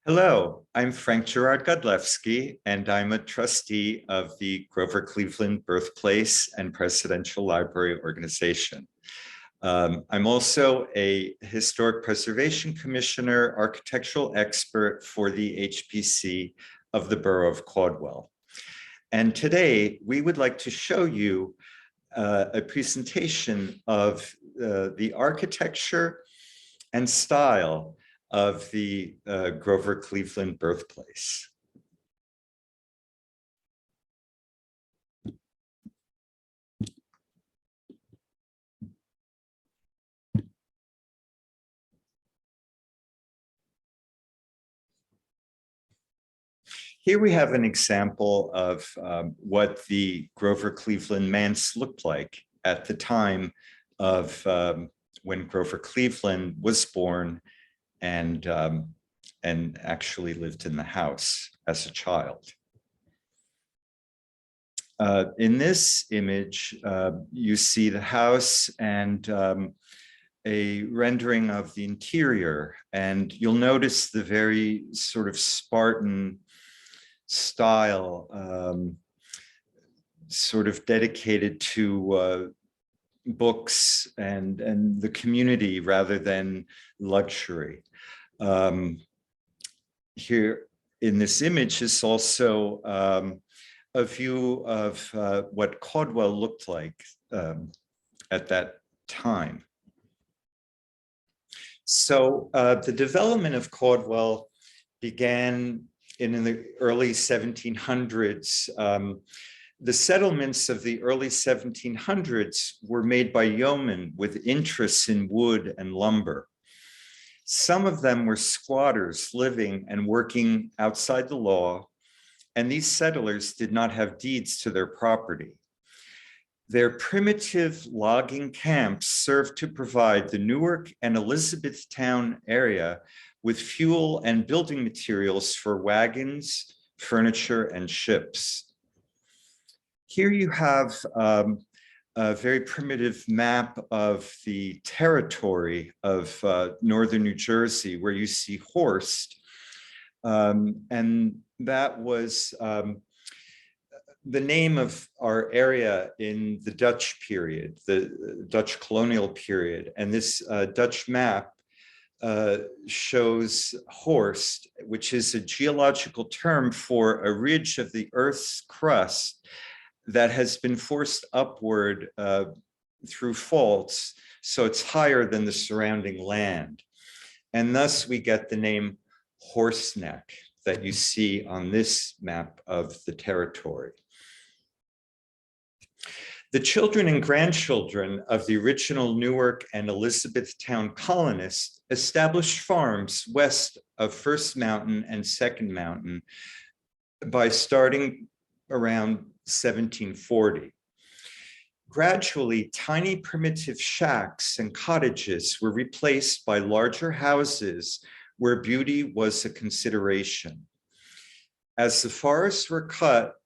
Hello, I'm Gerard Godlewski, and I'm a trustee of the Grover Cleveland Birthplace and Presidential Library Organization. I'm also a Historic Preservation Commissioner, architectural expert for the HPC of the Borough of Caldwell. And today, we would like to show you a presentation of the architecture and style of the Grover Cleveland Birthplace. Here we have an example of what the Grover Cleveland manse looked like at the time of when Grover Cleveland was born and actually lived in the house as a child. In this image, you see the house and a rendering of the interior, and you'll notice the very sort of Spartan style, sort of dedicated to books and the community rather than luxury. Here in this image is also a view of what Caldwell looked like at that time. So the development of Caldwell began in the early 1700s. The settlements of the early 1700s were made by yeomen with interests in wood and lumber. Some of them were squatters living and working outside the law, and these settlers did not have deeds to their property. Their primitive logging camps served to provide the Newark and Elizabethtown area with fuel and building materials for wagons, furniture, and ships. Here you have a very primitive map of the territory of northern New Jersey, where you see Horst, and that was the name of our area in the Dutch period, the Dutch colonial period. And this Dutch map shows Horst, which is a geological term for a ridge of the Earth's crust that has been forced upward through faults, so it's higher than the surrounding land. And thus we get the name Horseneck that you see on this map of the territory. The children and grandchildren of the original Newark and Elizabethtown colonists established farms west of First Mountain and Second Mountain by starting around 1740. Gradually, tiny primitive shacks and cottages were replaced by larger houses where beauty was a consideration. As the forests were cut,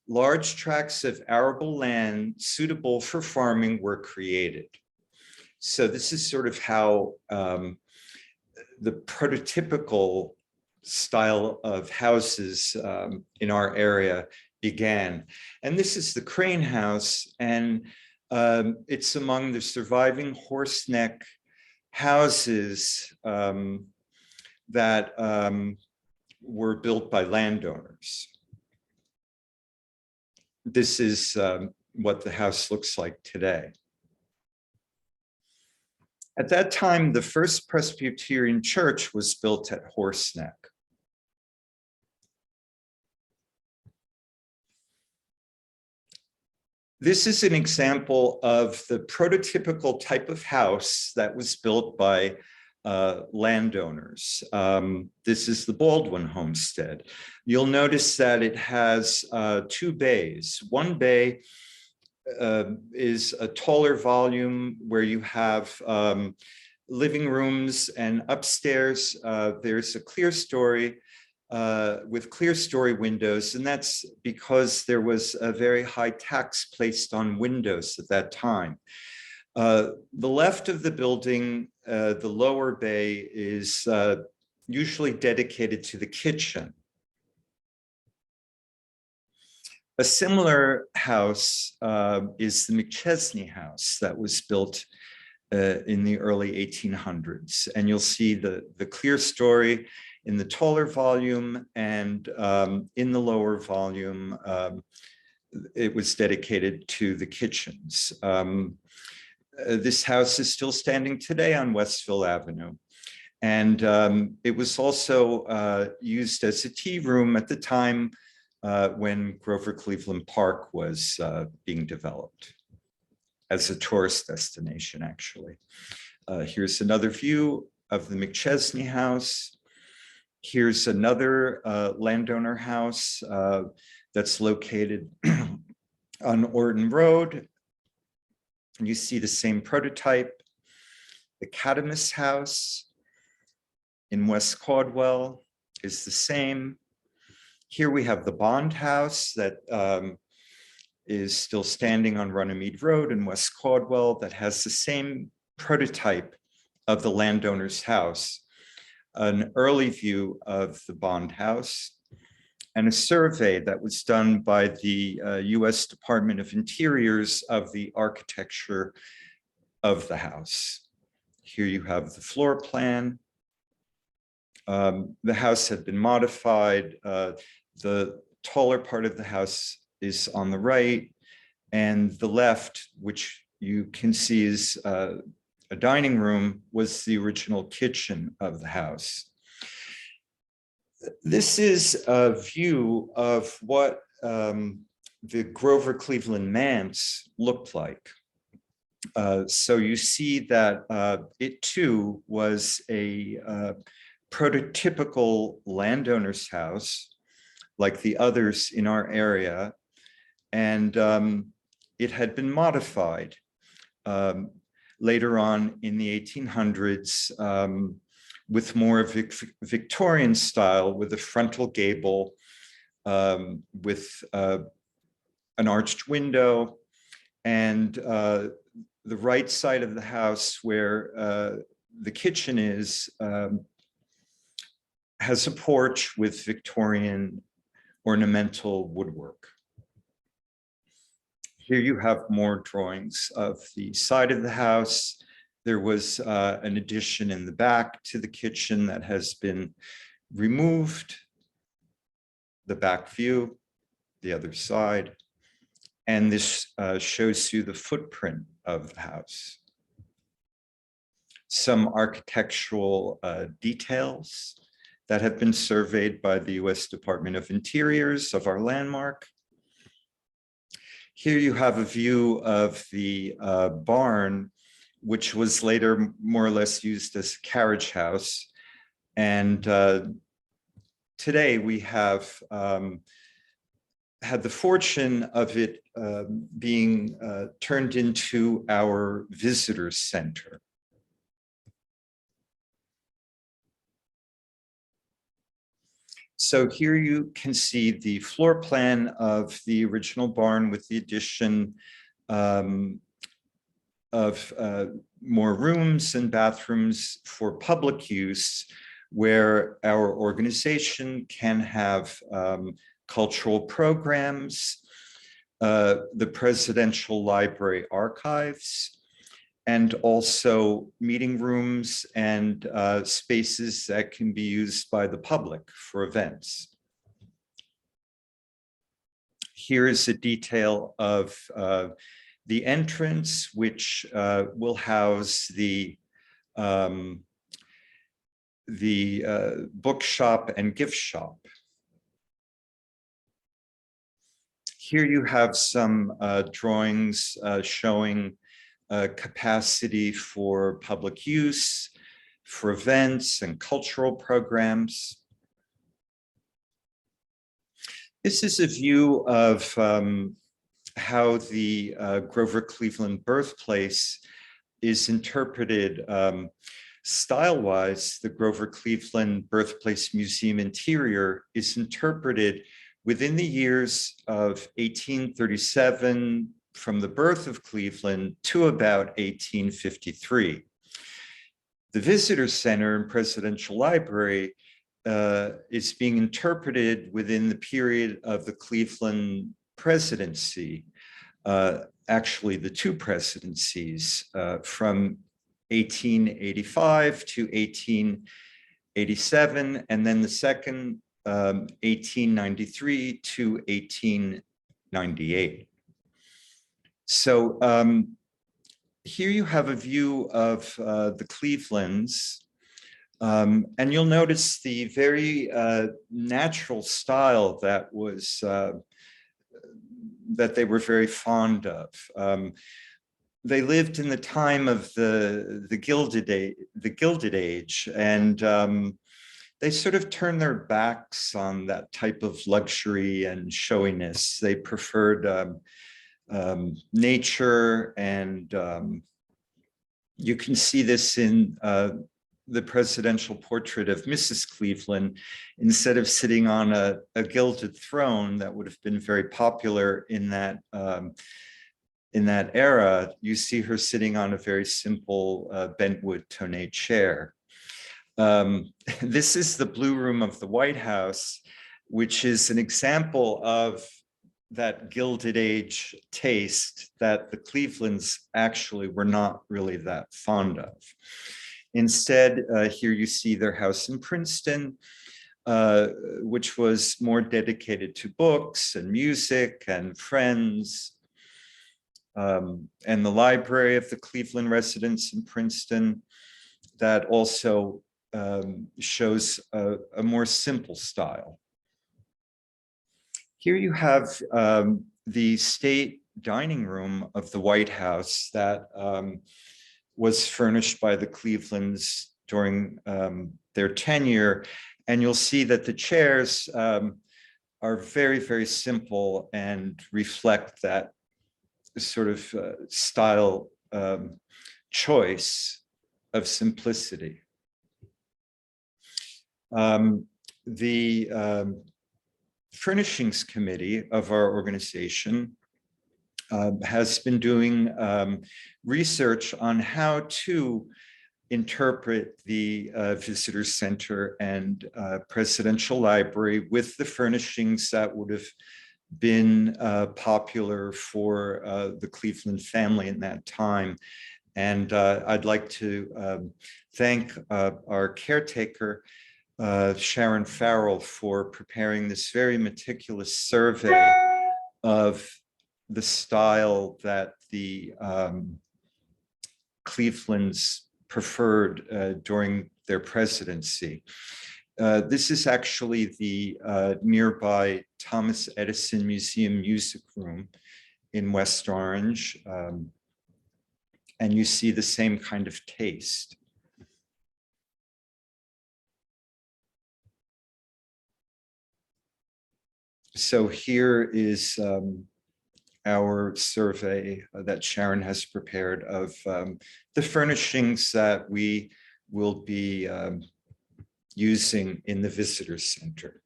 large tracts of arable land suitable for farming were created. So this is sort of how the prototypical style of houses in our area began. And this is the Crane House, and it's among the surviving horseneck houses that were built by landowners. This is what the house looks like today. At that time, the first Presbyterian church was built at Horseneck. This is an example of the prototypical type of house that was built by landowners. This is the Baldwin Homestead. You'll notice that it has two bays. One bay is a taller volume where you have living rooms, and upstairs there's a clear story with clear story windows, and that's because there was a very high tax placed on windows at that time. The left of the building, the lower bay, is usually dedicated to the kitchen. A similar house is the McChesney house that was built in the early 1800s. And you'll see the clear story in the taller volume, and in the lower volume, it was dedicated to the kitchens. This house is still standing today on Westville Avenue. And it was also used as a tea room at the time when Grover Cleveland Park was being developed as a tourist destination, actually. Here's another view of the McChesney house. Here's another landowner house that's located on Orton Road. And you see the same prototype. The Cadamus house in West Caldwell is the same. Here we have the Bond house that is still standing on Runnymede Road in West Caldwell, that has the same prototype of the landowner's house, an early view of the Bond house, and a survey that was done by the US Department of Interiors of the architecture of the house. Here you have the floor plan. The house had been modified. The taller part of the house is on the right, and the left, which you can see is a dining room, was the original kitchen of the house. This is a view of what the Grover Cleveland manse looked like. So you see that it too was a prototypical landowner's house, like the others in our area, and it had been modified later on in the 1800s with more Victorian style, with a frontal gable, with an arched window, and the right side of the house where the kitchen is has a porch with Victorian ornamental woodwork. Here you have more drawings of the side of the house. There was an addition in the back to the kitchen that has been removed. The back view, the other side. And this shows you the footprint of the house. Some architectural details that have been surveyed by the US Department of Interiors of our landmark. Here you have a view of the barn, which was later more or less used as a carriage house. And today we have had the fortune of it being turned into our visitor center. So here you can see the floor plan of the original barn with the addition of more rooms and bathrooms for public use, where our organization can have cultural programs, the Presidential Library archives, and also meeting rooms and spaces that can be used by the public for events. Here is a detail of the entrance, which will house the bookshop and gift shop. Here you have some drawings showing capacity for public use, for events and cultural programs. This is a view of how the Grover Cleveland Birthplace is interpreted style-wise. The Grover Cleveland Birthplace Museum interior is interpreted within the years of 1837, from the birth of Cleveland to about 1853. The visitor center and presidential library is being interpreted within the period of the Cleveland presidency, actually the two presidencies from 1885 to 1887, and then the second 1893 to 1898. So here you have a view of the Clevelands, and you'll notice the very natural style that was that they were very fond of. They lived in the time of the Gilded Age, and they sort of turned their backs on that type of luxury and showiness. They preferred nature, and you can see this in the presidential portrait of Mrs. Cleveland. Instead of sitting on a gilded throne that would have been very popular in that era, you see her sitting on a very simple bentwood tonneau chair. This is the Blue Room of the White House, which is an example of that Gilded Age taste that the Clevelands actually were not really that fond of. Instead, here you see their house in Princeton, which was more dedicated to books and music and friends, and the library of the Cleveland residence in Princeton that also shows a more simple style. Here you have the state dining room of the White House that was furnished by the Clevelands during their tenure. And you'll see that the chairs are very, very simple and reflect that sort of style choice of simplicity. The furnishings committee of our organization has been doing research on how to interpret the visitor center and presidential library with the furnishings that would have been popular for the Cleveland family in that time. And I'd like to thank our caretaker, Sharon Farrell, for preparing this very meticulous survey of the style that the Clevelands preferred during their presidency. This is actually the nearby Thomas Edison Museum Music Room in West Orange. And you see the same kind of taste. So here is our survey that Sharon has prepared of the furnishings that we will be using in the visitor center.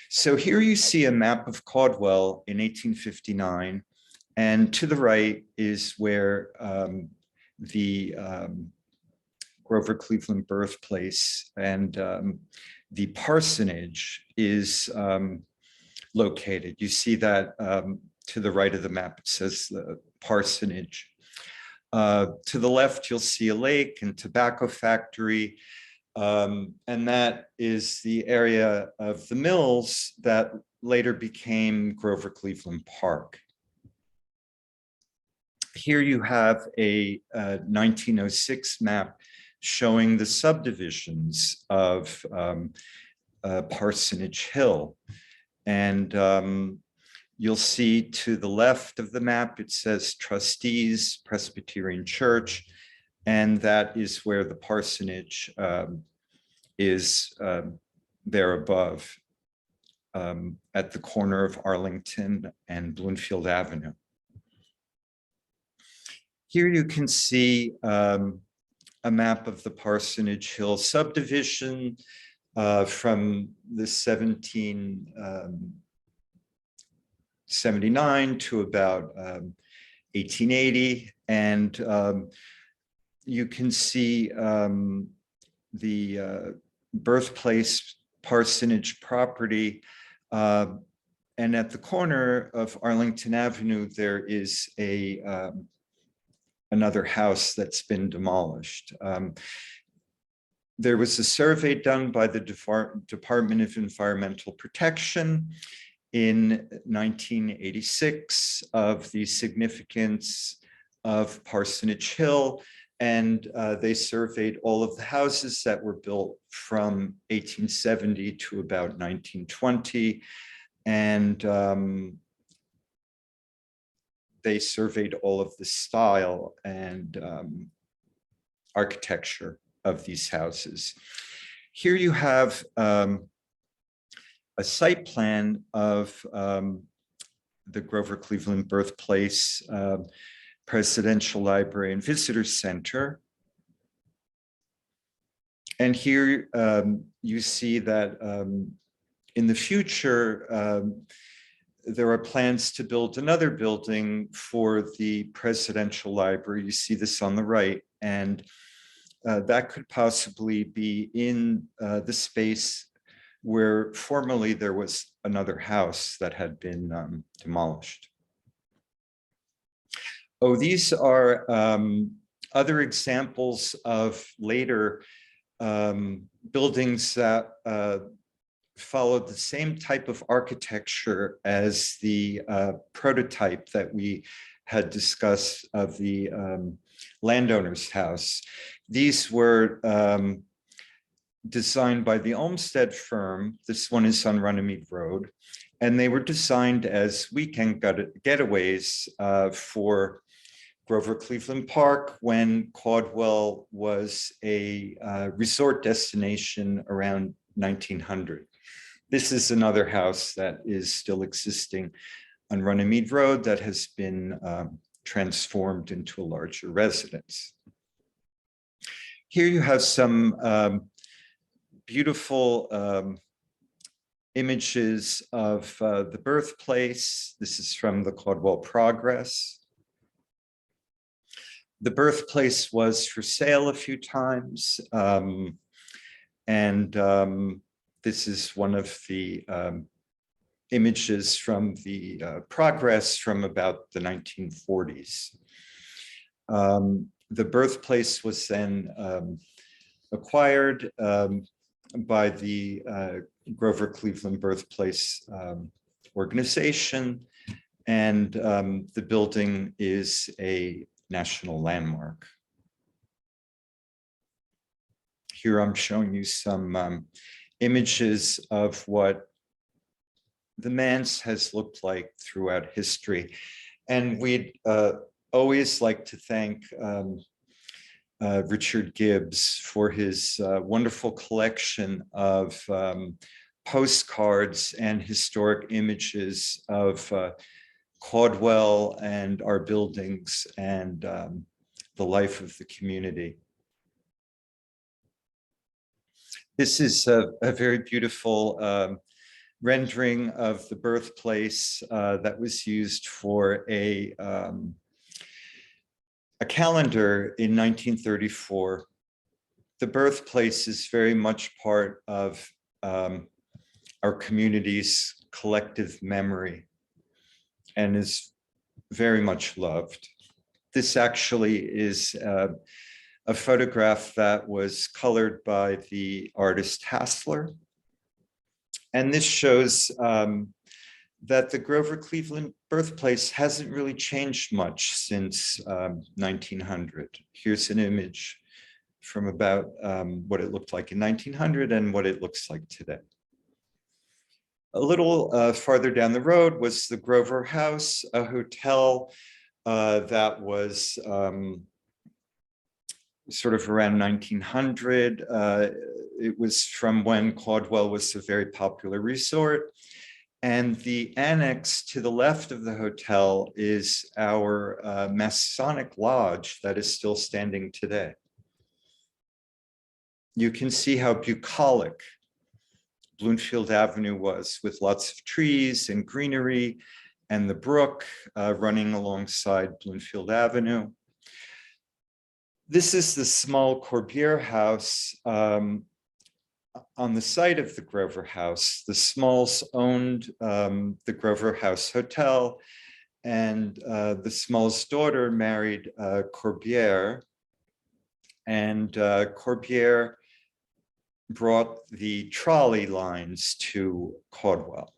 So here you see a map of Caldwell in 1859, and to the right is where the Grover Cleveland birthplace and the parsonage is located. You see that to the right of the map, it says the parsonage. To the left, you'll see a lake and tobacco factory. And that is the area of the mills that later became Grover Cleveland Park. Here you have a 1906 map showing the subdivisions of Parsonage Hill. And you'll see to the left of the map, it says Trustees Presbyterian Church, and that is where the parsonage is there above at the corner of Arlington and Bloomfield Avenue. Here you can see a map of the Parsonage Hill subdivision from the 1779 to about 1880. And you can see Birthplace parsonage property. And at the corner of Arlington Avenue, there is another house that's been demolished. There was a survey done by the Department of Environmental Protection in 1986 of the significance of Parsonage Hill, and they surveyed all of the houses that were built from 1870 to about 1920, and they surveyed all of the style and architecture of these houses. Here you have a site plan of the Grover Cleveland Birthplace Presidential Library and Visitor Center. And here you see that in the future, there are plans to build another building for the Presidential Library. You see this on the right, and that could possibly be in the space where formerly there was another house that had been demolished. Oh, these are other examples of later buildings that followed the same type of architecture as the prototype that we had discussed of the landowner's house. These were designed by the Olmsted firm. This one is on Runnymede Road, and they were designed as weekend getaways for Grover Cleveland Park when Caldwell was a resort destination around 1900. This is another house that is still existing on Runnymede Road that has been transformed into a larger residence. Here you have some beautiful images of the birthplace. This is from the Caldwell Progress. The birthplace was for sale a few times, and this is one of the images from the progress from about the 1940s. The birthplace was then acquired by the Grover Cleveland Birthplace organization, and the building is a national landmark. Here I'm showing you some images of what the manse has looked like throughout history. And we'd always like to thank Richard Gibbs for his wonderful collection of postcards and historic images of Caldwell and our buildings and the life of the community. This is a very beautiful rendering of the birthplace that was used for a calendar in 1934. The birthplace is very much part of our community's collective memory and is very much loved. This actually is a photograph that was colored by the artist Hassler. And this shows that the Grover Cleveland birthplace hasn't really changed much since 1900. Here's an image from about what it looked like in 1900 and what it looks like today. A little farther down the road was the Grover House, a hotel that was sort of around 1900. It was from when Caldwell was a very popular resort. And the annex to the left of the hotel is our Masonic Lodge that is still standing today. You can see how bucolic Bloomfield Avenue was, with lots of trees and greenery and the brook running alongside Bloomfield Avenue. This is the small Corbière house on the site of the Grover House. The Smalls owned the Grover House Hotel, and the Smalls' daughter married Corbière, and Corbière brought the trolley lines to Caldwell.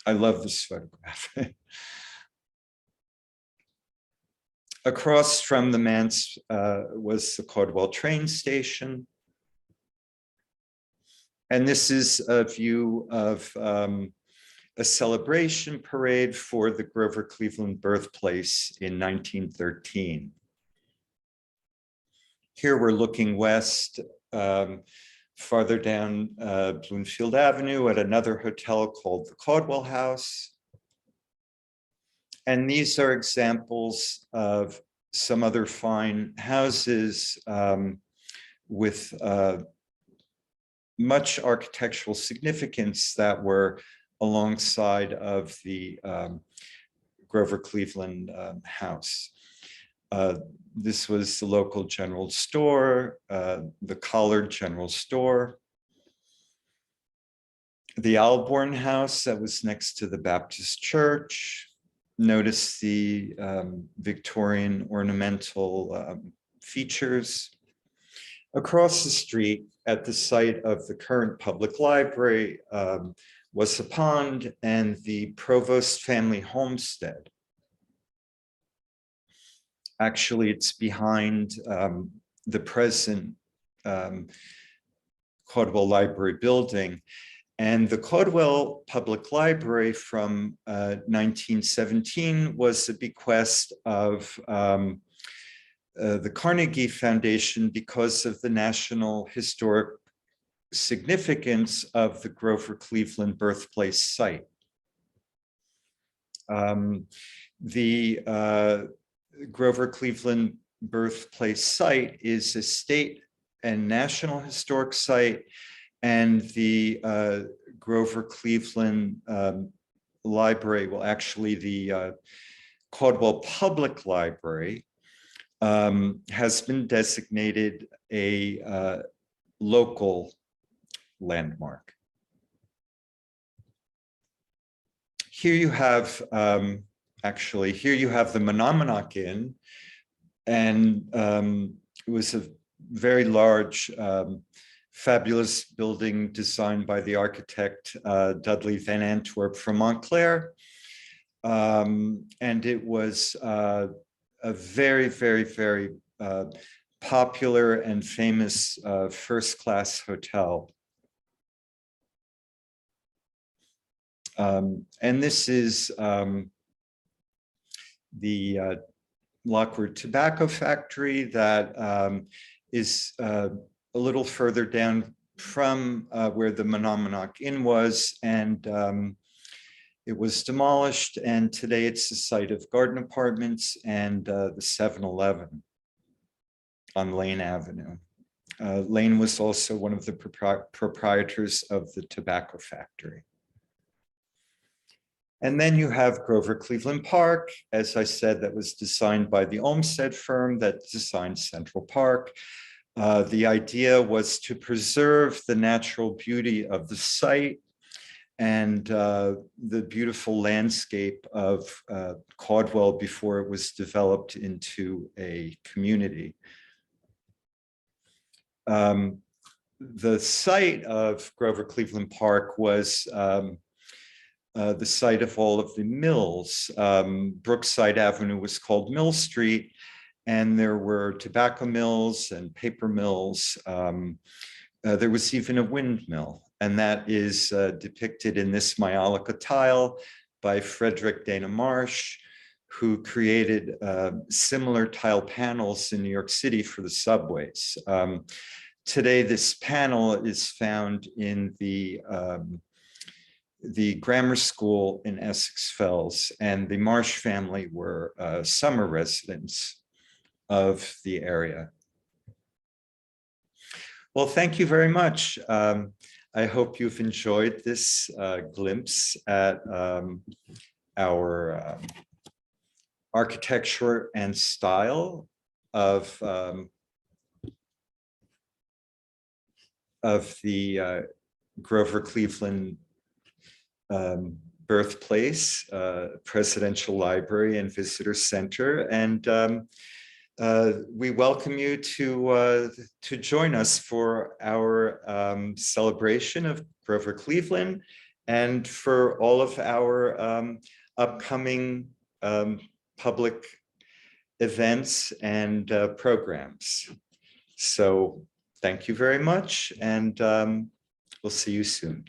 I love this photograph. Across from the manse was the Caldwell train station. And this is a view of a celebration parade for the Grover Cleveland birthplace in 1913. Here we're looking west, farther down Bloomfield Avenue at another hotel called the Caldwell House. And these are examples of some other fine houses with much architectural significance that were alongside of the Grover Cleveland house. This was the local general store, the Collard General Store. The Alborn House that was next to the Baptist Church. Notice the Victorian ornamental features. Across the street at the site of the current public library was a pond and the Provost family homestead. Actually, it's behind the present Caldwell Library building. And the Caldwell Public Library from 1917 was a bequest of the Carnegie Foundation because of the national historic significance of the Grover Cleveland birthplace site. The Grover Cleveland birthplace site is a state and national historic site, and the Grover Cleveland Library, well, actually the Caldwell Public Library has been designated a local landmark. Here you have, actually, here you have the Menominee Inn, and it was a very large, fabulous building designed by the architect Dudley Van Antwerp from Montclair. And it was a very, very, very popular and famous first-class hotel. And this is the Lockwood Tobacco Factory that is a little further down from where the Menominee Inn was, and it was demolished, and today it's the site of Garden Apartments and the 7-Eleven on Lane Avenue. Lane was also one of the proprietors of the tobacco factory. And then you have Grover Cleveland Park, as I said, that was designed by the Olmsted firm that designed Central Park. The idea was to preserve the natural beauty of the site and the beautiful landscape of Caldwell before it was developed into a community. The site of Grover Cleveland Park was the site of all of the mills. Brookside Avenue was called Mill Street, and there were tobacco mills and paper mills. There was even a windmill, and that is depicted in this Myolica tile by Frederick Dana Marsh, who created similar tile panels in New York City for the subways. Today, this panel is found in the grammar school in Essex Fells, and the Marsh family were summer residents of the area. Well, thank you very much. I hope you've enjoyed this glimpse at our architecture and style of the Grover Cleveland Birthplace, Presidential Library and Visitor Center. And we welcome you to join us for our celebration of Grover Cleveland and for all of our upcoming public events and programs. So thank you very much, and we'll see you soon.